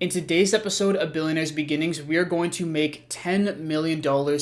In today's episode of Billionaire's Beginnings, we are going to make $10 million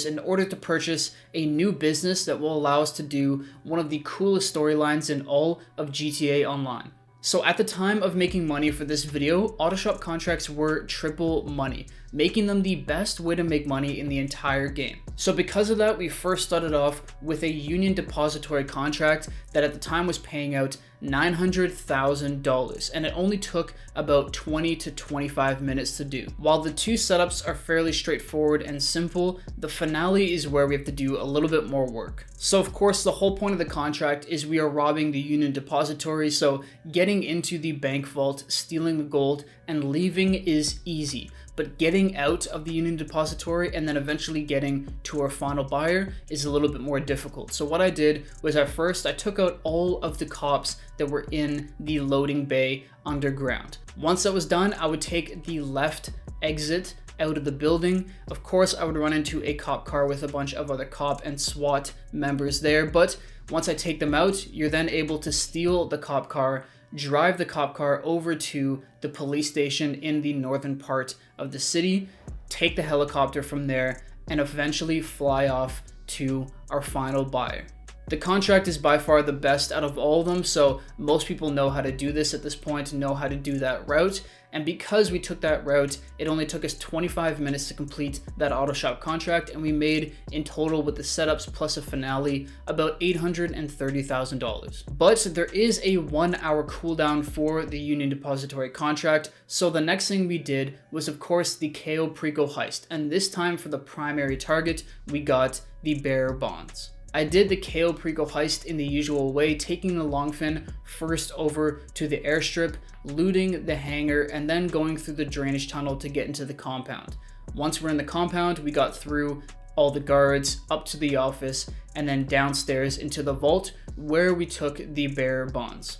in order to purchase a new business that will allow us to do one of the coolest storylines in all of GTA Online. So at the time of making money for this video, auto shop contracts were triple money, making them the best way to make money in the entire game. So because of that, we first started off with a union depository contract that at the time was paying out $900,000, and it only took about 20 to 25 minutes to do. While the two setups are fairly straightforward and simple, the finale is where we have to do a little bit more work. So of course, the whole point of the contract is we are robbing the union depository, so getting into the bank vault, stealing the gold, and leaving is easy. But getting out of the union depository and then eventually getting to our final buyer is a little bit more difficult. So what I did was I took out all of the cops that were in the loading bay underground. Once that was done, I would take the left exit out of the building. Of course, I would run into a cop car with a bunch of other cop and SWAT members there, but once I take them out, you're then able to steal the cop car, drive the cop car over to the police station in the northern part of the city, take the helicopter from there, and eventually fly off to our final buyer. The contract is by far the best out of all of them, so most people know how to do this at this point, know how to do that route. And because we took that route, it only took us 25 minutes to complete that auto shop contract, and we made in total with the setups plus a finale about $830,000. But there is a 1 hour cooldown for the union depository contract, so the next thing we did was of course the Cayo Perico heist, and this time for the primary target, we got the bearer bonds. I did the Cayo Perico heist in the usual way, taking the Longfin first over to the airstrip, looting the hangar, and then going through the drainage tunnel to get into the compound. Once we're in the compound, we got through all the guards, up to the office, and then downstairs into the vault where we took the bearer bonds.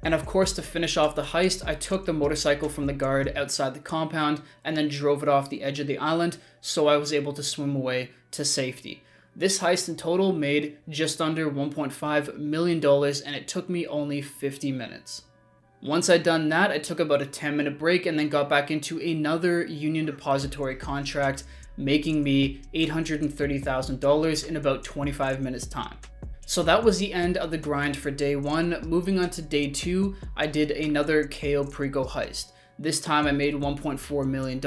And of course, to finish off the heist, I took the motorcycle from the guard outside the compound and then drove it off the edge of the island, so I was able to swim away to safety. This heist in total made just under $1.5 million, and it took me only 50 minutes. Once I'd done that, I took about a 10-minute break and then got back into another union depository contract, making me $830,000 in about 25 minutes time. So that was the end of the grind for day one. Moving on to day two, I did another Cayo Perico heist. This time I made $1.4 million.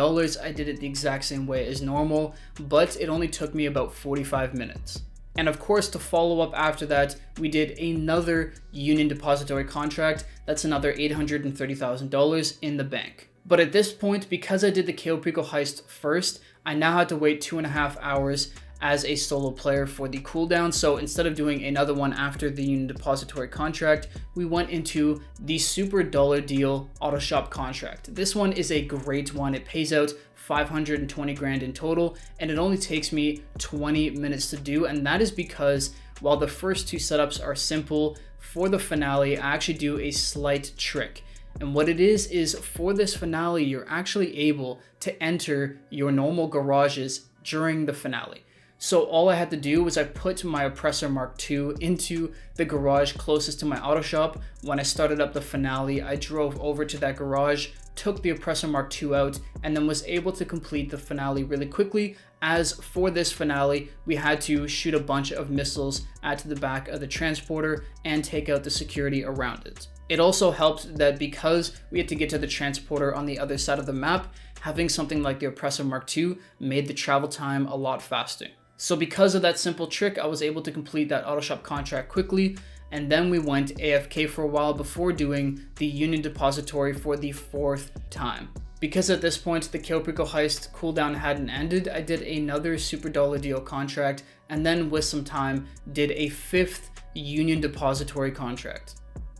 I did it the exact same way as normal, but it only took me about 45 minutes. And of course, to follow up after that, we did another union depository contract. That's another $830,000 in the bank. But at this point, because I did the Cayo Perico heist first, I now had to wait 2.5 hours as a solo player for the cooldown. So instead of doing another one after the union depository contract, we went into the super dollar deal auto shop contract. This one is a great one. It pays out 520 grand in total, and it only takes me 20 minutes to do. And that is because while the first two setups are simple, for the finale, I actually do a slight trick. And what it is for this finale, you're actually able to enter your normal garages during the finale. So all I had to do was I put my Oppressor Mark II into the garage closest to my auto shop. When I started up the finale, I drove over to that garage, took the Oppressor Mark II out, and then was able to complete the finale really quickly. As for this finale, we had to shoot a bunch of missiles at the back of the transporter and take out the security around it. It also helped that because we had to get to the transporter on the other side of the map, having something like the Oppressor Mark II made the travel time a lot faster. So because of that simple trick, I was able to complete that auto shop contract quickly, and then we went AFK for a while before doing the union depository for the 4th time. Because at this point the Cayo Perico heist cooldown hadn't ended, I did another super dollar deal contract, and then with some time did a 5th union depository contract.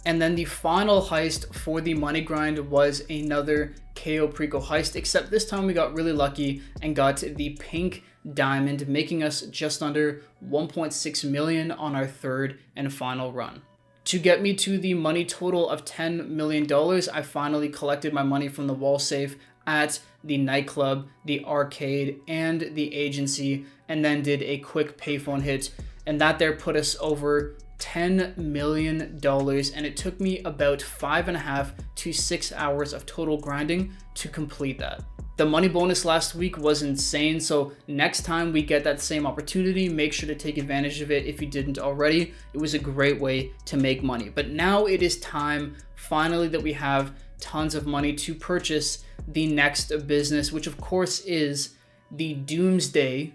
And then the final heist for the money grind was another Cayo Perico heist, except this time we got really lucky and got the pink diamond, making us just under 1.6 million on our 3rd and final run. To get me to the money total of $10 million, I finally collected my money from the wall safe at the nightclub, the arcade, and the agency, and then did a quick payphone hit, and that there put us over $10 million, and it took me about 5.5 to 6 hours of total grinding to complete that. The money bonus last week was insane, so next time we get that same opportunity, make sure to take advantage of it if you didn't already. It was a great way to make money. But now it is time, finally, that we have tons of money to purchase the next business, which of course is the Doomsday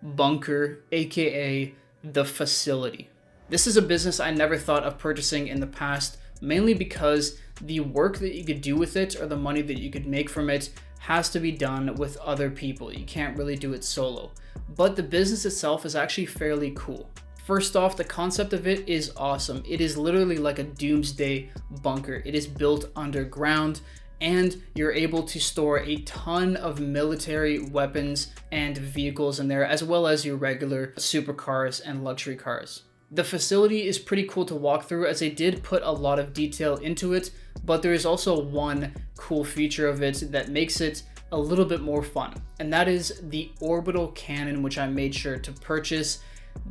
bunker, aka the facility. This is a business I never thought of purchasing in the past, mainly because the work that you could do with it or the money that you could make from it has to be done with other people. You can't really do it solo. But the business itself is actually fairly cool. First off, the concept of it is awesome. It is literally like a doomsday bunker. It is built underground, and you're able to store a ton of military weapons and vehicles in there, as well as your regular supercars and luxury cars. The facility is pretty cool to walk through, as they did put a lot of detail into it, but there is also one cool feature of it that makes it a little bit more fun, and that is the orbital cannon, which I made sure to purchase.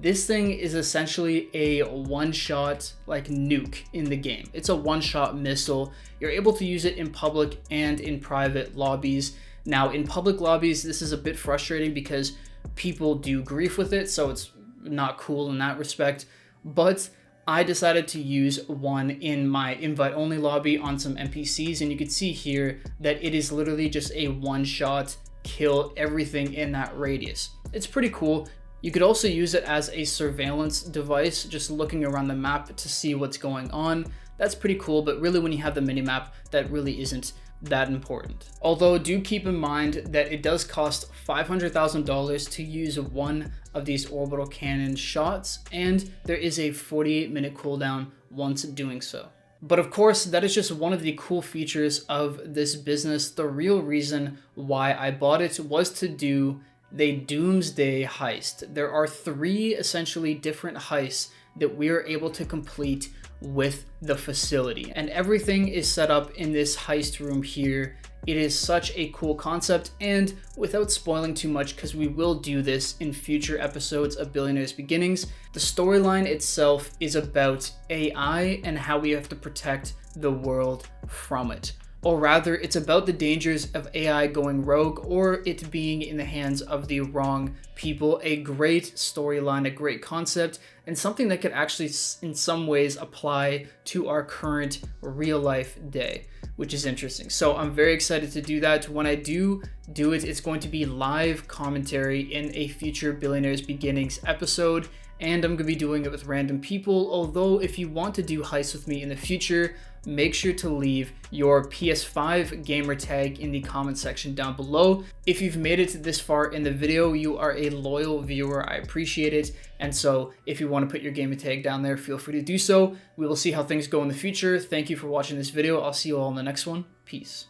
This thing is essentially a one-shot like nuke in the game. It's a one-shot missile. You're able to use it in public and in private lobbies. Now, in public lobbies, this is a bit frustrating because people do grief with it, so it's not cool in that respect. But I decided to use one in my invite-only lobby on some NPCs, and you can see here that it is literally just a one-shot kill everything in that radius. It's pretty cool. You could also use it as a surveillance device, just looking around the map to see what's going on. That's pretty cool, but really when you have the minimap, that really isn't that important. Although do keep in mind that it does cost $500,000 to use one of these orbital cannon shots, and there is a 48-minute cooldown once doing so. But of course, that is just one of the cool features of this business. The real reason why I bought it was to do the Doomsday heist. There are 3 essentially different heists that we are able to complete with the facility, and everything is set up in this heist room here. It is such a cool concept, and without spoiling too much, because we will do this in future episodes of Billionaire's Beginnings, the storyline itself is about AI and how we have to protect the world from it. Or rather, it's about the dangers of AI going rogue or it being in the hands of the wrong people. A great storyline, a great concept, and something that could actually in some ways apply to our current real life day, which is interesting. So I'm very excited to do that. When I do it, it's going to be live commentary in a future Billionaire's Beginnings episode, and I'm going to be doing it with random people. Although if you want to do heists with me in the future, make sure to leave your PS5 gamer tag in the comment section down below. If you've made it this far in the video, you are a loyal viewer. I appreciate it. And so if you want to put your gamer tag down there, feel free to do so. We will see how things go in the future. Thank you for watching this video. I'll see you all in the next one. Peace.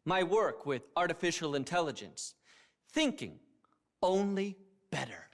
My work with artificial intelligence. Thinking only better.